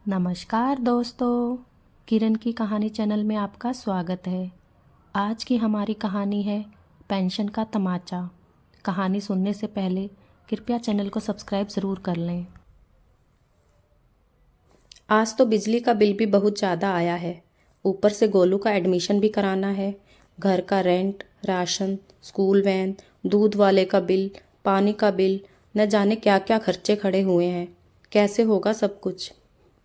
नमस्कार दोस्तों, किरण की कहानी चैनल में आपका स्वागत है। आज की हमारी कहानी है पेंशन का तमाचा। कहानी सुनने से पहले कृपया चैनल को सब्सक्राइब ज़रूर कर लें। आज तो बिजली का बिल भी बहुत ज़्यादा आया है। ऊपर से गोलू का एडमिशन भी कराना है। घर का रेंट, राशन, स्कूल वैन, दूध वाले का बिल, पानी का बिल, न जाने क्या क्या खर्चे खड़े हुए हैं। कैसे होगा सब कुछ।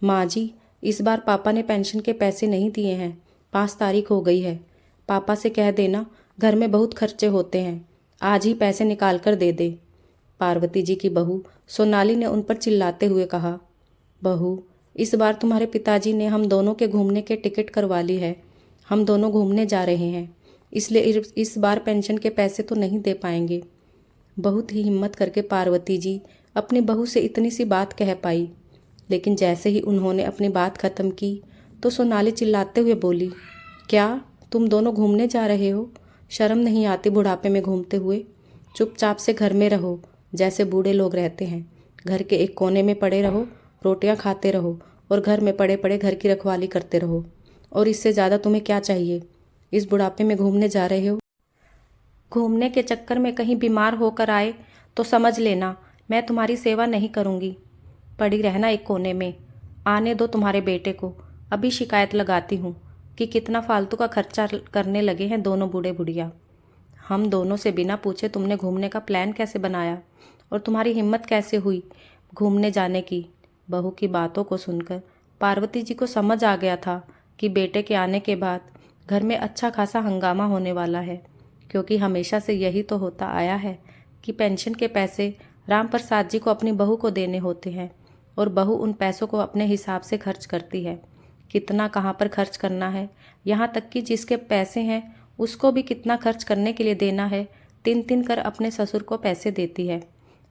माँ जी, इस बार पापा ने पेंशन के पैसे नहीं दिए हैं। 5 तारीख हो गई है। पापा से कह देना, घर में बहुत खर्चे होते हैं, आज ही पैसे निकाल कर दे दे। पार्वती जी की बहू सोनाली ने उन पर चिल्लाते हुए कहा। बहू, इस बार तुम्हारे पिताजी ने हम दोनों के घूमने के टिकट करवा ली है। हम दोनों घूमने जा रहे हैं, इसलिए इस बार पेंशन के पैसे तो नहीं दे पाएंगे। बहुत ही हिम्मत करके पार्वती जी अपनी बहू से इतनी सी बात कह पाई, लेकिन जैसे ही उन्होंने अपनी बात खत्म की तो सोनाली चिल्लाते हुए बोली, क्या तुम दोनों घूमने जा रहे हो? शर्म नहीं आती बुढ़ापे में घूमते हुए? चुपचाप से घर में रहो, जैसे बूढ़े लोग रहते हैं। घर के एक कोने में पड़े रहो, रोटियां खाते रहो और घर में पड़े पड़े घर की रखवाली करते रहो। और इससे ज़्यादा तुम्हें क्या चाहिए? इस बुढ़ापे में घूमने जा रहे हो? घूमने के चक्कर में कहीं बीमार होकर आए तो समझ लेना मैं तुम्हारी सेवा नहीं करूँगी। पड़ी रहना एक कोने में। आने दो तुम्हारे बेटे को, अभी शिकायत लगाती हूँ कि कितना फालतू का खर्चा करने लगे हैं दोनों बूढ़े बुढ़िया। हम दोनों से बिना पूछे तुमने घूमने का प्लान कैसे बनाया और तुम्हारी हिम्मत कैसे हुई घूमने जाने की? बहू की बातों को सुनकर पार्वती जी को समझ आ गया था कि बेटे के आने के बाद घर में अच्छा खासा हंगामा होने वाला है, क्योंकि हमेशा से यही तो होता आया है कि पेंशन के पैसे राम प्रसाद जी को अपनी बहू को देने होते हैं और बहू उन पैसों को अपने हिसाब से खर्च करती है। कितना कहाँ पर खर्च करना है, यहाँ तक कि जिसके पैसे हैं उसको भी कितना खर्च करने के लिए देना है, तिन तिन कर अपने ससुर को पैसे देती है।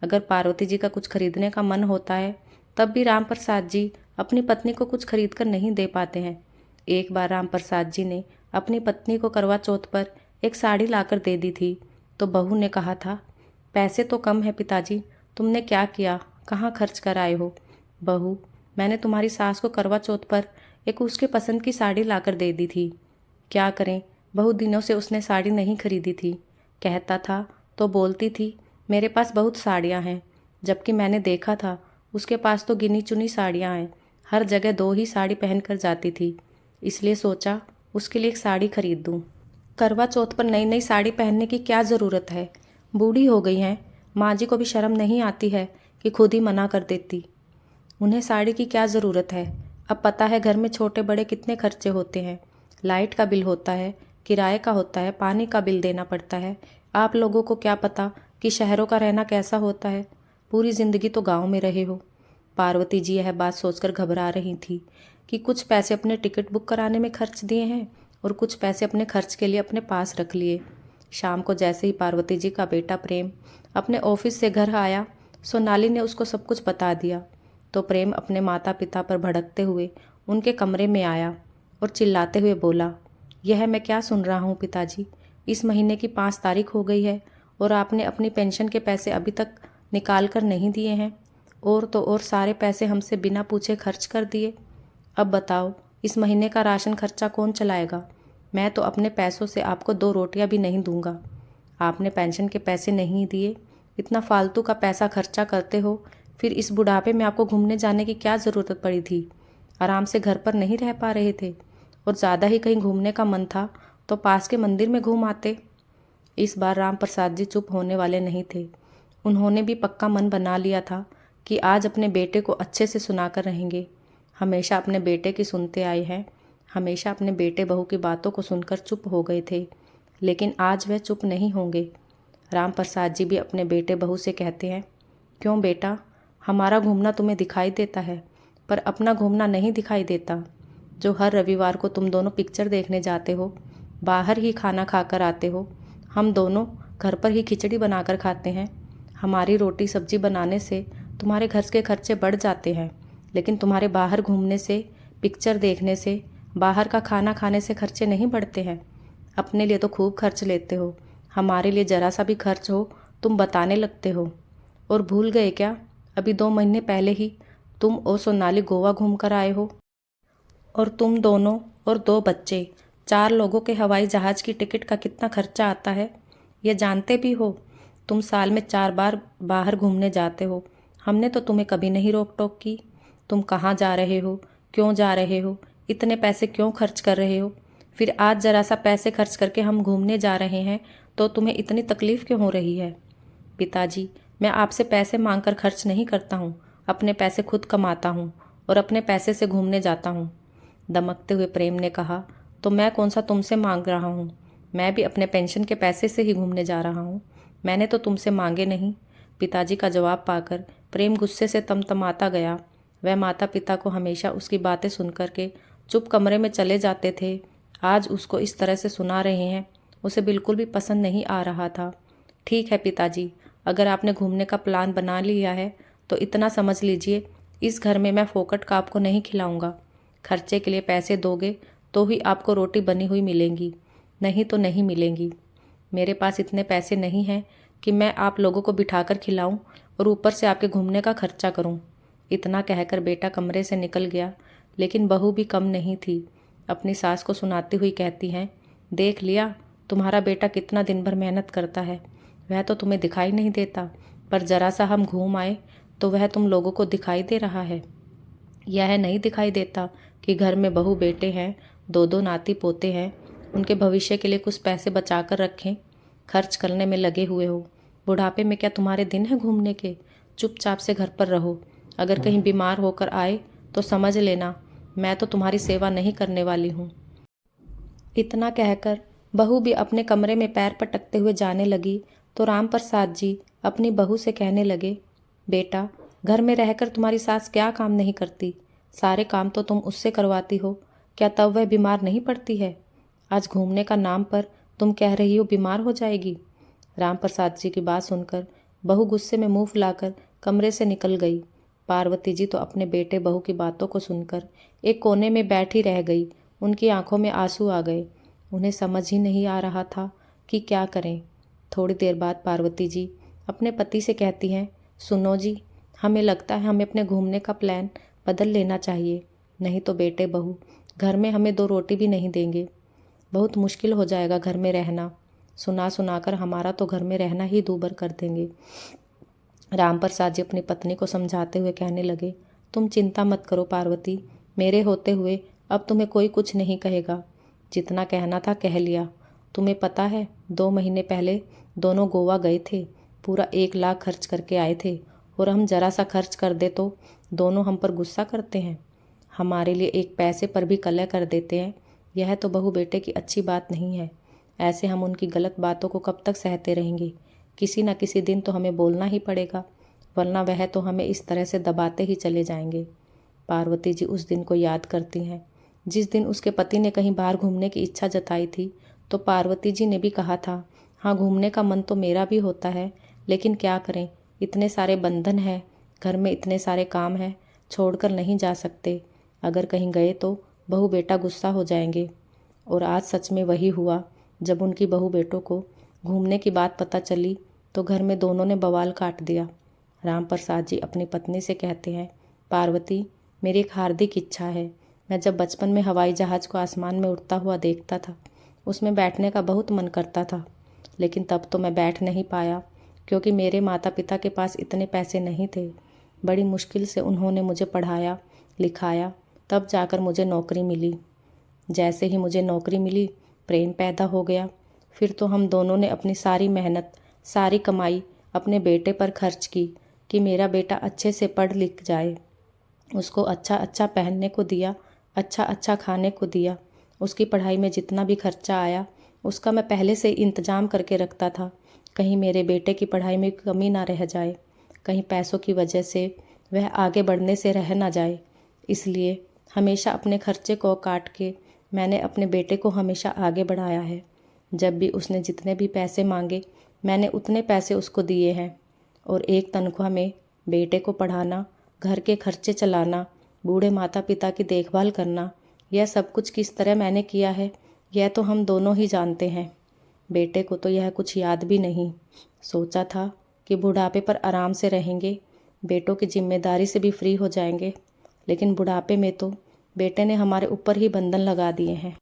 अगर पार्वती जी का कुछ खरीदने का मन होता है तब भी राम प्रसाद जी अपनी पत्नी को कुछ खरीद कर नहीं दे पाते हैं। एक बार राम प्रसाद जी ने अपनी पत्नी को करवा चौथ पर एक साड़ी लाकर दे दी थी तो बहू ने कहा था, पैसे तो कम है पिताजी, तुमने क्या किया, कहाँ खर्च कर आए हो? बहू, मैंने तुम्हारी सास को करवा चौथ पर एक उसके पसंद की साड़ी लाकर दे दी थी। क्या करें, बहुत दिनों से उसने साड़ी नहीं खरीदी थी। कहता था तो बोलती थी मेरे पास बहुत साड़ियाँ हैं, जबकि मैंने देखा था उसके पास तो गिनी चुनी साड़ियाँ हैं। हर जगह 2 ही साड़ी पहन कर जाती थी, इसलिए सोचा उसके लिए एक साड़ी खरीद दूँ। करवा चौथ पर नई नई साड़ी पहनने की क्या ज़रूरत है? बूढ़ी हो गई हैं, माँ जी को भी शर्म नहीं आती है कि खुद ही मना कर देती। उन्हें साड़ी की क्या ज़रूरत है? अब पता है घर में छोटे बड़े कितने खर्चे होते हैं। लाइट का बिल होता है, किराए का होता है, पानी का बिल देना पड़ता है। आप लोगों को क्या पता कि शहरों का रहना कैसा होता है। पूरी ज़िंदगी तो गांव में रहे हो। पार्वती जी यह बात सोचकर घबरा रही थी कि कुछ पैसे अपने टिकट बुक कराने में खर्च दिए हैं और कुछ पैसे अपने खर्च के लिए अपने पास रख लिए। शाम को जैसे ही पार्वती जी का बेटा प्रेम अपने ऑफिस से घर आया, सोनाली ने उसको सब कुछ बता दिया। तो प्रेम अपने माता पिता पर भड़कते हुए उनके कमरे में आया और चिल्लाते हुए बोला, यह मैं क्या सुन रहा हूँ पिताजी? इस महीने की 5 तारीख हो गई है और आपने अपनी पेंशन के पैसे अभी तक निकाल कर नहीं दिए हैं। और तो और सारे पैसे हमसे बिना पूछे खर्च कर दिए। अब बताओ, इस महीने का राशन खर्चा कौन चलाएगा? मैं तो अपने पैसों से आपको 2 रोटियां भी नहीं दूंगा। आपने पेंशन के पैसे नहीं दिए, इतना फालतू का पैसा खर्चा करते हो, फिर इस बुढ़ापे में आपको घूमने जाने की क्या ज़रूरत पड़ी थी? आराम से घर पर नहीं रह पा रहे थे? और ज़्यादा ही कहीं घूमने का मन था तो पास के मंदिर में घूम आते। इस बार राम प्रसाद जी चुप होने वाले नहीं थे। उन्होंने भी पक्का मन बना लिया था कि आज अपने बेटे को अच्छे से सुनाकर रहेंगे। हमेशा अपने बेटे की सुनते आए हैं, हमेशा अपने बेटे बहू की बातों को सुनकर चुप हो गए थे, लेकिन आज वह चुप नहीं होंगे। राम प्रसाद जी भी अपने बेटे बहू से कहते हैं, क्यों बेटा, हमारा घूमना तुम्हें दिखाई देता है पर अपना घूमना नहीं दिखाई देता? जो हर रविवार को तुम दोनों पिक्चर देखने जाते हो, बाहर ही खाना खाकर आते हो, हम दोनों घर पर ही खिचड़ी बनाकर खाते हैं। हमारी रोटी सब्जी बनाने से तुम्हारे घर के खर्चे बढ़ जाते हैं, लेकिन तुम्हारे बाहर घूमने से, पिक्चर देखने से, बाहर का खाना खाने से खर्चे नहीं बढ़ते हैं। अपने लिए तो खूब खर्च लेते हो, हमारे लिए ज़रा सा भी खर्च हो तुम बताने लगते हो। और भूल गए क्या, अभी 2 महीने पहले ही तुम और सोनाली गोवा घूम कर आए हो, और तुम दोनों और 2 बच्चे, 4 लोगों के हवाई जहाज़ की टिकट का कितना खर्चा आता है ये जानते भी हो। तुम साल में 4 बार बाहर घूमने जाते हो, हमने तो तुम्हें कभी नहीं रोक टोक की। तुम कहाँ जा रहे हो, क्यों जा रहे हो, इतने पैसे क्यों खर्च कर रहे हो, फिर आज ज़रा सा पैसे खर्च करके हम घूमने जा रहे हैं तो तुम्हें इतनी तकलीफ़ क्यों हो रही है। पिताजी, मैं आपसे पैसे मांग कर खर्च नहीं करता हूँ, अपने पैसे खुद कमाता हूँ और अपने पैसे से घूमने जाता हूँ। दमकते हुए प्रेम ने कहा, तो मैं कौन सा तुमसे मांग रहा हूँ, मैं भी अपने पेंशन के पैसे से ही घूमने जा रहा हूँ, मैंने तो तुमसे मांगे नहीं। पिताजी का जवाब पाकर प्रेम गुस्से से तमतमाता गया। वह माता पिता को हमेशा उसकी बातें सुन कर के चुप कमरे में चले जाते थे, आज उसको इस तरह से सुना रहे हैं, उसे बिल्कुल भी पसंद नहीं आ रहा था। ठीक है पिताजी, अगर आपने घूमने का प्लान बना लिया है तो इतना समझ लीजिए, इस घर में मैं फोकट का आपको नहीं खिलाऊंगा। खर्चे के लिए पैसे दोगे तो ही आपको रोटी बनी हुई मिलेंगी, नहीं तो नहीं मिलेंगी। मेरे पास इतने पैसे नहीं हैं कि मैं आप लोगों को बिठाकर खिलाऊं और ऊपर से आपके घूमने का खर्चा करूं। इतना कहकर बेटा कमरे से निकल गया, लेकिन बहू भी कम नहीं थी। अपनी सास को सुनाती हुई कहती हैं, देख लिया तुम्हारा बेटा कितना दिन भर मेहनत करता है, वह तो तुम्हें दिखाई नहीं देता, पर जरा सा हम घूम आए तो वह तुम लोगों को दिखाई दे रहा है। यह नहीं दिखाई देता कि घर में बहू बेटे हैं, 2-2 नाती पोते हैं, उनके भविष्य के लिए कुछ पैसे बचा कर रखें, खर्च करने में लगे हुए हो। बुढ़ापे में क्या तुम्हारे दिन हैं घूमने के, चुपचाप से घर पर रहो। अगर कहीं बीमार होकर आए तो समझ लेना मैं तो तुम्हारी सेवा नहीं करने वाली हूँ। इतना कहकर बहू भी अपने कमरे में पैर पटकते हुए जाने लगी तो राम प्रसाद जी अपनी बहू से कहने लगे, बेटा घर में रहकर तुम्हारी सास क्या काम नहीं करती, सारे काम तो तुम उससे करवाती हो, क्या तब वह बीमार नहीं पड़ती है। आज घूमने का नाम पर तुम कह रही हो बीमार हो जाएगी। राम प्रसाद जी की बात सुनकर बहू गुस्से में मुंह फुलाकर कमरे से निकल गई। पार्वती जी तो अपने बेटे बहू की बातों को सुनकर एक कोने में बैठी रह गई। उनकी आंखों में आंसू आ गए। उन्हें समझ ही नहीं आ रहा था कि क्या करें। थोड़ी देर बाद पार्वती जी अपने पति से कहती हैं, सुनो जी, हमें लगता है हमें अपने घूमने का प्लान बदल लेना चाहिए, नहीं तो बेटे बहू घर में हमें 2 रोटी भी नहीं देंगे। बहुत मुश्किल हो जाएगा घर में रहना, सुना सुनाकर हमारा तो घर में रहना ही दूभर कर देंगे। राम प्रसाद जी अपनी पत्नी को समझाते हुए कहने लगे, तुम चिंता मत करो पार्वती, मेरे होते हुए अब तुम्हें कोई कुछ नहीं कहेगा। जितना कहना था कह लिया। तुम्हें पता है 2 महीने पहले दोनों गोवा गए थे, पूरा 1 लाख खर्च करके आए थे, और हम जरा सा खर्च कर दे तो दोनों हम पर गुस्सा करते हैं, हमारे लिए एक पैसे पर भी कलह कर देते हैं। यह तो बहू बेटे की अच्छी बात नहीं है। ऐसे हम उनकी गलत बातों को कब तक सहते रहेंगे। किसी न किसी दिन तो हमें बोलना ही पड़ेगा, वरना वह तो हमें इस तरह से दबाते ही चले जाएंगे। पार्वती जी उस दिन को याद करती हैं जिस दिन उसके पति ने कहीं बाहर घूमने की इच्छा जताई थी। तो पार्वती जी ने भी कहा था, हाँ घूमने का मन तो मेरा भी होता है, लेकिन क्या करें, इतने सारे बंधन हैं, घर में इतने सारे काम हैं, छोड़कर नहीं जा सकते। अगर कहीं गए तो बहू बेटा गुस्सा हो जाएंगे। और आज सच में वही हुआ। जब उनकी बहू बेटों को घूमने की बात पता चली तो घर में दोनों ने बवाल काट दिया। राम प्रसाद जी अपनी पत्नी से कहते हैं, पार्वती मेरी एक हार्दिक इच्छा है। मैं जब बचपन में हवाई जहाज़ को आसमान में उड़ता हुआ देखता था, उसमें बैठने का बहुत मन करता था, लेकिन तब तो मैं बैठ नहीं पाया क्योंकि मेरे माता पिता के पास इतने पैसे नहीं थे। बड़ी मुश्किल से उन्होंने मुझे पढ़ाया लिखाया, तब जाकर मुझे नौकरी मिली। जैसे ही मुझे नौकरी मिली, प्रेम पैदा हो गया। फिर तो हम दोनों ने अपनी सारी मेहनत, सारी कमाई अपने बेटे पर खर्च की कि मेरा बेटा अच्छे से पढ़ लिख जाए। उसको अच्छा अच्छा पहनने को दिया, अच्छा अच्छा खाने को दिया। उसकी पढ़ाई में जितना भी खर्चा आया उसका मैं पहले से इंतजाम करके रखता था, कहीं मेरे बेटे की पढ़ाई में कमी ना रह जाए, कहीं पैसों की वजह से वह आगे बढ़ने से रह ना जाए। इसलिए हमेशा अपने खर्चे को काट के मैंने अपने बेटे को हमेशा आगे बढ़ाया है। जब भी उसने जितने भी पैसे मांगे मैंने उतने पैसे उसको दिए हैं, और एक तनख्वाह में बेटे को पढ़ाना, घर के खर्चे चलाना, बूढ़े माता पिता की देखभाल करना, यह सब कुछ किस तरह मैंने किया है यह तो हम दोनों ही जानते हैं। बेटे को तो यह कुछ याद भी नहीं। सोचा था कि बुढ़ापे पर आराम से रहेंगे, बेटों की जिम्मेदारी से भी फ्री हो जाएंगे। लेकिन बुढ़ापे में तो बेटे ने हमारे ऊपर ही बंधन लगा दिए हैं,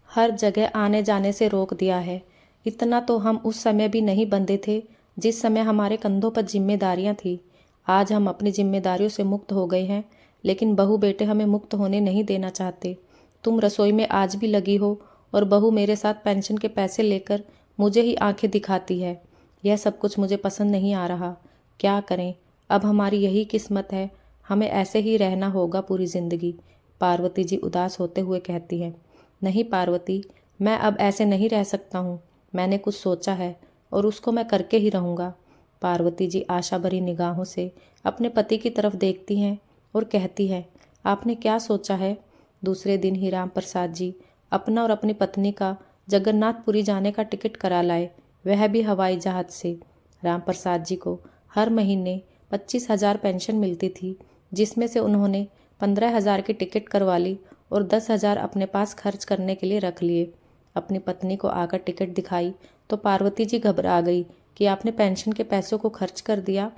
हर जगह आने जाने से रोक दिया है। इतना तो हम उस समय भी नहीं बंधे थे जिस समय हमारे कंधों पर जिम्मेदारियां थी। आज हम अपनी जिम्मेदारियों से मुक्त हो गए हैं, लेकिन बहू बेटे हमें मुक्त होने नहीं देना चाहते। तुम रसोई में आज भी लगी हो और बहू मेरे साथ पेंशन के पैसे लेकर मुझे ही आंखें दिखाती है। यह सब कुछ मुझे पसंद नहीं आ रहा। क्या करें, अब हमारी यही किस्मत है, हमें ऐसे ही रहना होगा पूरी जिंदगी। पार्वती जी उदास होते हुए कहती हैं। नहीं पार्वती, मैं अब ऐसे नहीं रह सकता हूँ। मैंने कुछ सोचा है और उसको मैं करके ही रहूँगा। पार्वती जी आशा भरी निगाहों से अपने पति की तरफ देखती हैं और कहती है, आपने क्या सोचा है? दूसरे दिन ही राम प्रसाद जी अपना और अपनी पत्नी का जगन्नाथपुरी जाने का टिकट करा लाए, वह भी हवाई जहाज से। राम प्रसाद जी को हर महीने 25,000 पेंशन मिलती थी, जिसमें से उन्होंने 15,000 की टिकट करवा ली और 10,000 अपने पास खर्च करने के लिए रख लिए। अपनी पत्नी को आकर टिकट दिखाई तो पार्वती जी घबरा गई कि आपने पेंशन के पैसों को खर्च कर दिया।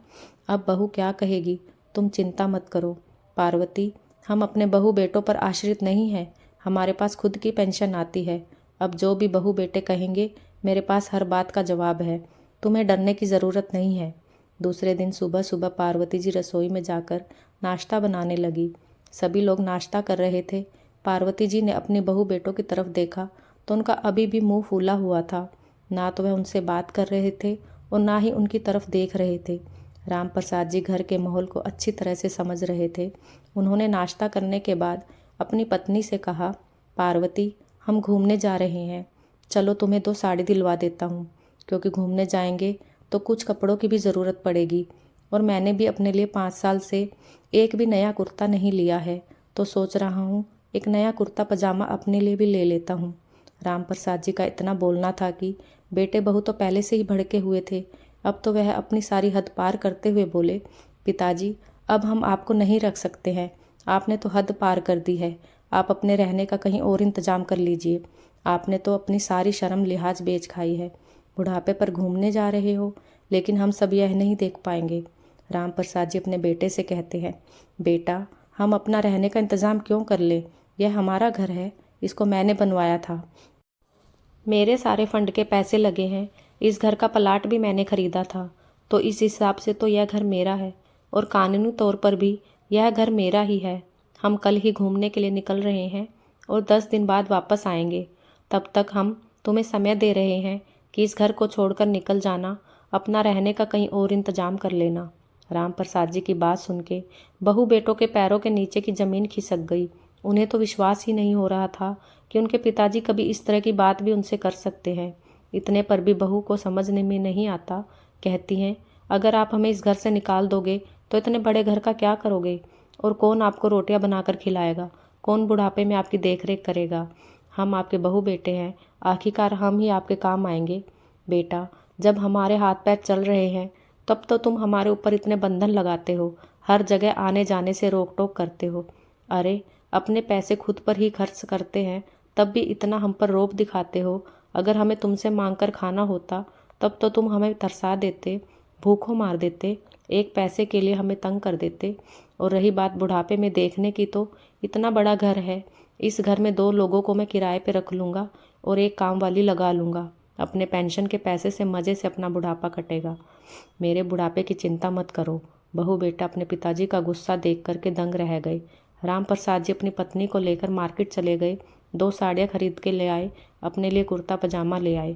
अब बहू क्या कहेगी? तुम चिंता मत करो पार्वती, हम अपने बहू बेटों पर आश्रित नहीं हैं, हमारे पास खुद की पेंशन आती है। अब जो भी बहू बेटे कहेंगे, मेरे पास हर बात का जवाब है, तुम्हें डरने की ज़रूरत नहीं है। दूसरे दिन सुबह सुबह पार्वती जी रसोई में जाकर नाश्ता बनाने लगी। सभी लोग नाश्ता कर रहे थे। पार्वती जी ने अपनी बहू बेटों की तरफ देखा तो उनका अभी भी मुंह फूला हुआ था। ना तो वह उनसे बात कर रहे थे और ना ही उनकी तरफ देख रहे थे। राम प्रसाद जी घर के माहौल को अच्छी तरह से समझ रहे थे। उन्होंने नाश्ता करने के बाद अपनी पत्नी से कहा, पार्वती, हम घूमने जा रहे हैं, चलो तुम्हें 2 साड़ी दिलवा देता हूँ, क्योंकि घूमने जाएंगे तो कुछ कपड़ों की भी ज़रूरत पड़ेगी और मैंने भी अपने लिए 5 साल से एक भी नया कुर्ता नहीं लिया है, तो सोच रहा हूँ एक नया कुर्ता पजामा अपने लिए भी ले लेता हूँ। राम प्रसाद जी का इतना बोलना था कि बेटे बहू तो पहले से ही भड़के हुए थे। अब तो वह अपनी सारी हद पार करते हुए बोले, पिताजी, अब हम आपको नहीं रख सकते हैं, आपने तो हद पार कर दी है, आप अपने रहने का कहीं और इंतजाम कर लीजिए। आपने तो अपनी सारी शर्म लिहाज बेच खाई है। बुढ़ापे पर घूमने जा रहे हो, लेकिन हम सब यह नहीं देख पाएंगे। राम प्रसाद जी अपने बेटे से कहते हैं, बेटा, हम अपना रहने का इंतज़ाम क्यों कर लें? यह हमारा घर है, इसको मैंने बनवाया था, मेरे सारे फंड के पैसे लगे हैं, इस घर का प्लाट भी मैंने खरीदा था, तो इस हिसाब से तो यह घर मेरा है और कानूनी तौर पर भी यह घर मेरा ही है। हम कल ही घूमने के लिए निकल रहे हैं और 10 दिन बाद वापस आएंगे। तब तक हम तुम्हें समय दे रहे हैं कि इस घर को छोड़कर निकल जाना, अपना रहने का कहीं और इंतजाम कर लेना। राम प्रसाद जी की बात सुन के बहू बेटों के पैरों के नीचे की ज़मीन खिसक गई। उन्हें तो विश्वास ही नहीं हो रहा था कि उनके पिताजी कभी इस तरह की बात भी उनसे कर सकते हैं। इतने पर भी बहू को समझने में नहीं आता। कहती हैं, अगर आप हमें इस घर से निकाल दोगे तो इतने बड़े घर का क्या करोगे? और कौन आपको रोटियां बनाकर खिलाएगा? कौन बुढ़ापे में आपकी देखरेख करेगा? हम आपके बहू बेटे हैं, आखिरकार हम ही आपके काम आएंगे। बेटा, जब हमारे हाथ पैर चल रहे हैं तब तो तुम हमारे ऊपर इतने बंधन लगाते हो, हर जगह आने जाने से रोक टोक करते हो। अरे, अपने पैसे खुद पर ही खर्च करते हैं, तब भी इतना हम पर रौब दिखाते हो। अगर हमें तुमसे मांग कर खाना होता तब तो तुम हमें तरसा देते, भूखों मार देते, एक पैसे के लिए हमें तंग कर देते। और रही बात बुढ़ापे में देखने की, तो इतना बड़ा घर है, इस घर में 2 लोगों को मैं किराए पे रख लूँगा और एक काम वाली लगा लूँगा। अपने पेंशन के पैसे से मज़े से अपना बुढ़ापा कटेगा। मेरे बुढ़ापे की चिंता मत करो। बहू बेटा अपने पिताजी का गुस्सा देख करके दंग रह गए। राम प्रसाद जी अपनी पत्नी को लेकर मार्केट चले गए, 2 साड़ियाँ खरीद के ले आए, अपने लिए कुर्ता पजामा ले आए।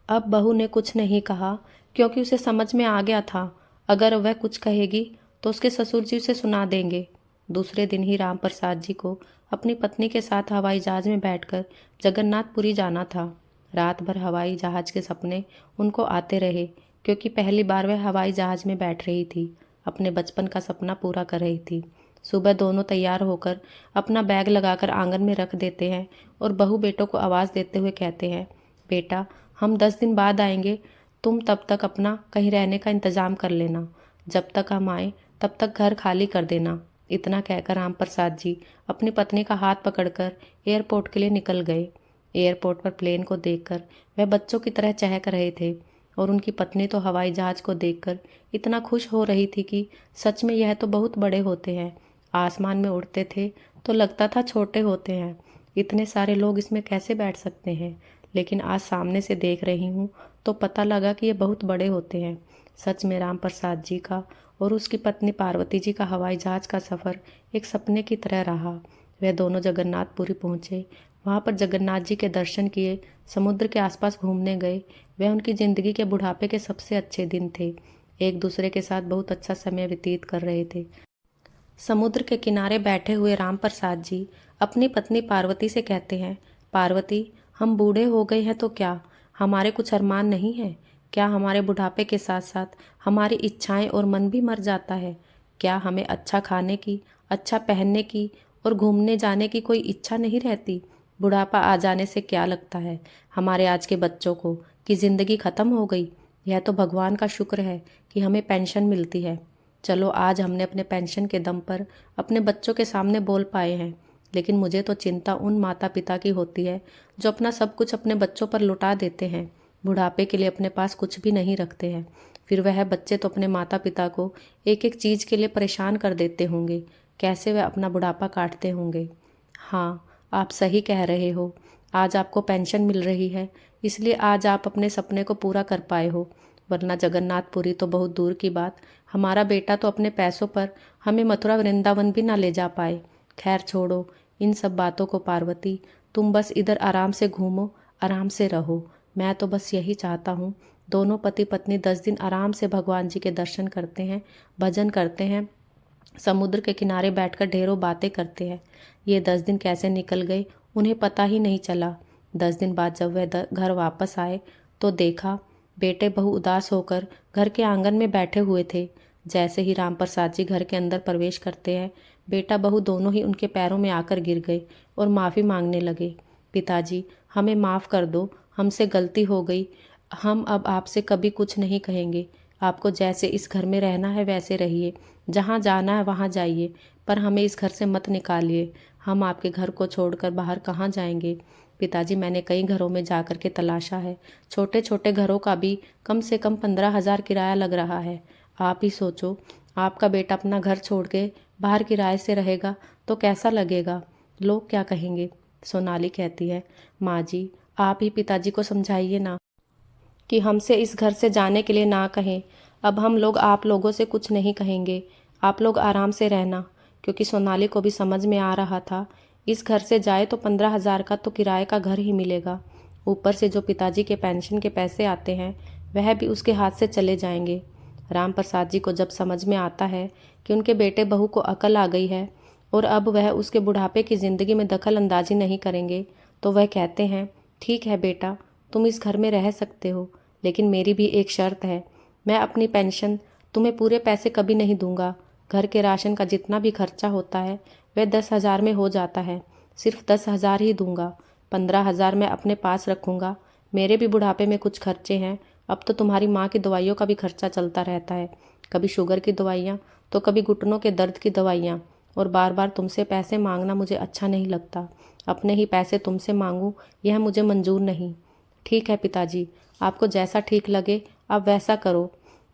अब बहू ने कुछ नहीं कहा, क्योंकि उसे समझ में आ गया था, अगर वह कुछ कहेगी तो उसके ससुर जी उसे सुना देंगे। दूसरे दिन ही राम प्रसाद जी को अपनी पत्नी के साथ हवाई जहाज में बैठकर जगन्नाथपुरी जाना था। रात भर हवाई जहाज के सपने उनको आते रहे, क्योंकि पहली बार वह हवाई जहाज में बैठ रही थी, अपने बचपन का सपना पूरा कर रही थी। सुबह दोनों तैयार होकर अपना बैग लगाकर आंगन में रख देते हैं और बहू बेटों को आवाज़ देते हुए कहते हैं, बेटा, हम 10 दिन बाद आएंगे, तुम तब तक अपना कहीं रहने का इंतज़ाम कर लेना। जब तक हम आए तब तक घर खाली कर देना। इतना कहकर राम प्रसाद जी अपनी पत्नी का हाथ पकड़कर एयरपोर्ट के लिए निकल गए। एयरपोर्ट पर प्लेन को देखकर वह बच्चों की तरह चहक रहे थे। और उनकी पत्नी तो हवाई जहाज को देखकर इतना खुश हो रही थी कि सच में यह तो बहुत बड़े होते हैं। आसमान में उड़ते थे तो लगता था छोटे होते हैं। इतने सारे लोग इसमें कैसे बैठ सकते हैं, लेकिन आज सामने से देख रही हूँ तो पता लगा कि ये बहुत बड़े होते हैं। सच में राम प्रसाद जी का और उसकी पत्नी पार्वती जी का हवाई जहाज का सफ़र एक सपने की तरह रहा। वे दोनों जगन्नाथपुरी पहुँचे। वहाँ पर जगन्नाथ जी के दर्शन किए, समुद्र के आसपास घूमने गए। वह उनकी ज़िंदगी के बुढ़ापे के सबसे अच्छे दिन थे। एक दूसरे के साथ बहुत अच्छा समय व्यतीत कर रहे थे। समुद्र के किनारे बैठे हुए राम प्रसाद जी अपनी पत्नी पार्वती से कहते हैं, पार्वती, हम बूढ़े हो गए हैं तो क्या, हमारे कुछ अरमान नहीं है क्या? हमारे बुढ़ापे के साथ साथ हमारी इच्छाएं और मन भी मर जाता है क्या? हमें अच्छा खाने की, अच्छा पहनने की और घूमने जाने की कोई इच्छा नहीं रहती? बुढ़ापा आ जाने से क्या लगता है हमारे आज के बच्चों को कि ज़िंदगी ख़त्म हो गई? यह तो भगवान का शुक्र है कि हमें पेंशन मिलती है। चलो आज हमने अपने पेंशन के दम पर अपने बच्चों के सामने बोल पाए हैं, लेकिन मुझे तो चिंता उन माता पिता की होती है जो अपना सब कुछ अपने बच्चों पर लुटा देते हैं, बुढ़ापे के लिए अपने पास कुछ भी नहीं रखते हैं। फिर वह बच्चे तो अपने माता पिता को एक एक चीज़ के लिए परेशान कर देते होंगे। कैसे वह अपना बुढ़ापा काटते होंगे। हाँ, आप सही कह रहे हो। आज आपको पेंशन मिल रही है, इसलिए आज आप अपने सपने को पूरा कर पाए हो, वरना जगन्नाथपुरी तो बहुत दूर की बात, हमारा बेटा तो अपने पैसों पर हमें मथुरा वृंदावन भी ना ले जा पाए। खैर छोड़ो इन सब बातों को पार्वती, तुम बस इधर आराम से घूमो, आराम से रहो। मैं तो बस यही चाहता हूँ दोनों पति पत्नी 10 दिन आराम से भगवान जी के दर्शन करते हैं, भजन करते हैं, समुद्र के किनारे बैठकर ढेरों बातें करते हैं। ये 10 दिन कैसे निकल गए उन्हें पता ही नहीं चला। 10 दिन बाद जब वह घर वापस आए तो देखा बेटे बहु उदास होकर घर के आंगन में बैठे हुए थे। जैसे ही राम प्रसाद जी घर के अंदर प्रवेश करते हैं, बेटा बहू दोनों ही उनके पैरों में आकर गिर गए और माफ़ी मांगने लगे। पिताजी, हमें माफ़ कर दो, हमसे गलती हो गई। हम अब आपसे कभी कुछ नहीं कहेंगे। आपको जैसे इस घर में रहना है वैसे रहिए, जहाँ जाना है वहाँ जाइए, पर हमें इस घर से मत निकालिए। हम आपके घर को छोड़कर बाहर कहाँ जाएंगे? पिताजी, मैंने कई घरों में जा कर के तलाशा है। छोटे छोटे घरों का भी कम से कम 15,000 किराया लग रहा है। आप ही सोचो, आपका बेटा अपना घर छोड़ के बाहर किराए से रहेगा तो कैसा लगेगा? लोग क्या कहेंगे? सोनाली कहती है, माँ जी, आप ही पिताजी को समझाइए ना कि हमसे इस घर से जाने के लिए ना कहें। अब हम लोग आप लोगों से कुछ नहीं कहेंगे, आप लोग आराम से रहना। क्योंकि सोनाली को भी समझ में आ रहा था इस घर से जाए तो 15,000 का तो किराए का घर ही मिलेगा, ऊपर से जो पिताजी के पेंशन के पैसे आते हैं वह भी उसके हाथ से चले जाएंगे। राम प्रसाद जी को जब समझ में आता है कि उनके बेटे बहू को अकल आ गई है और अब वह उसके बुढ़ापे की ज़िंदगी में दखल अंदाजी नहीं करेंगे, तो वह कहते हैं, ठीक है बेटा, तुम इस घर में रह सकते हो, लेकिन मेरी भी एक शर्त है। मैं अपनी पेंशन तुम्हें पूरे पैसे कभी नहीं दूंगा। घर के राशन का जितना भी खर्चा होता है वह 10,000 में हो जाता है, सिर्फ 10,000 ही दूंगा। 15,000 मैं अपने पास रखूंगा। मेरे भी बुढ़ापे में कुछ खर्चे हैं। अब तो तुम्हारी माँ की दवाइयों का भी खर्चा चलता रहता है, कभी शुगर की दवाइयाँ तो कभी घुटनों के दर्द की दवाइयाँ, और बार बार तुमसे पैसे मांगना मुझे अच्छा नहीं लगता। अपने ही पैसे तुमसे मांगूं यह मुझे मंजूर नहीं। ठीक है पिताजी, आपको जैसा ठीक लगे आप वैसा करो।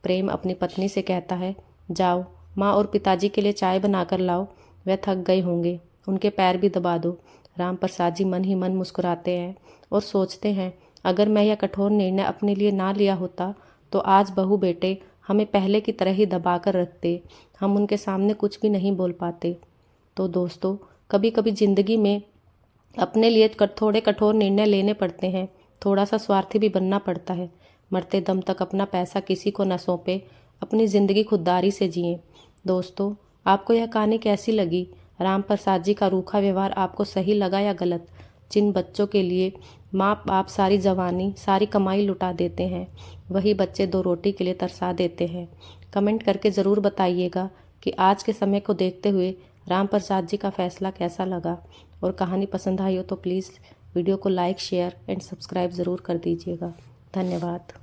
प्रेम अपनी पत्नी से कहता है, जाओ माँ और पिताजी के लिए चाय बनाकर लाओ, वह थक गए होंगे, उनके पैर भी दबा दो। राम प्रसाद जी मन ही मन मुस्कुराते हैं और सोचते हैं, अगर मैं यह कठोर निर्णय अपने लिए ना लिया होता तो आज बहू बेटे हमें पहले की तरह ही दबा कर रखते, हम उनके सामने कुछ भी नहीं बोल पाते। तो दोस्तों, कभी कभी ज़िंदगी में अपने लिए थोड़े कठोर निर्णय लेने पड़ते हैं, थोड़ा सा स्वार्थी भी बनना पड़ता है। मरते दम तक अपना पैसा किसी को न सौंपे, अपनी ज़िंदगी खुददारी से जिए। दोस्तों, आपको यह कहानी कैसी लगी? राम प्रसाद जी का रूखा व्यवहार आपको सही लगा या गलत? जिन बच्चों के लिए माँ बाप सारी जवानी सारी कमाई लुटा देते हैं, वही बच्चे 2 रोटी के लिए तरसा देते हैं। कमेंट करके ज़रूर बताइएगा कि आज के समय को देखते हुए राम प्रसाद जी का फैसला कैसा लगा। और कहानी पसंद आई हो तो प्लीज़ वीडियो को लाइक, शेयर एंड सब्सक्राइब ज़रूर कर दीजिएगा। धन्यवाद।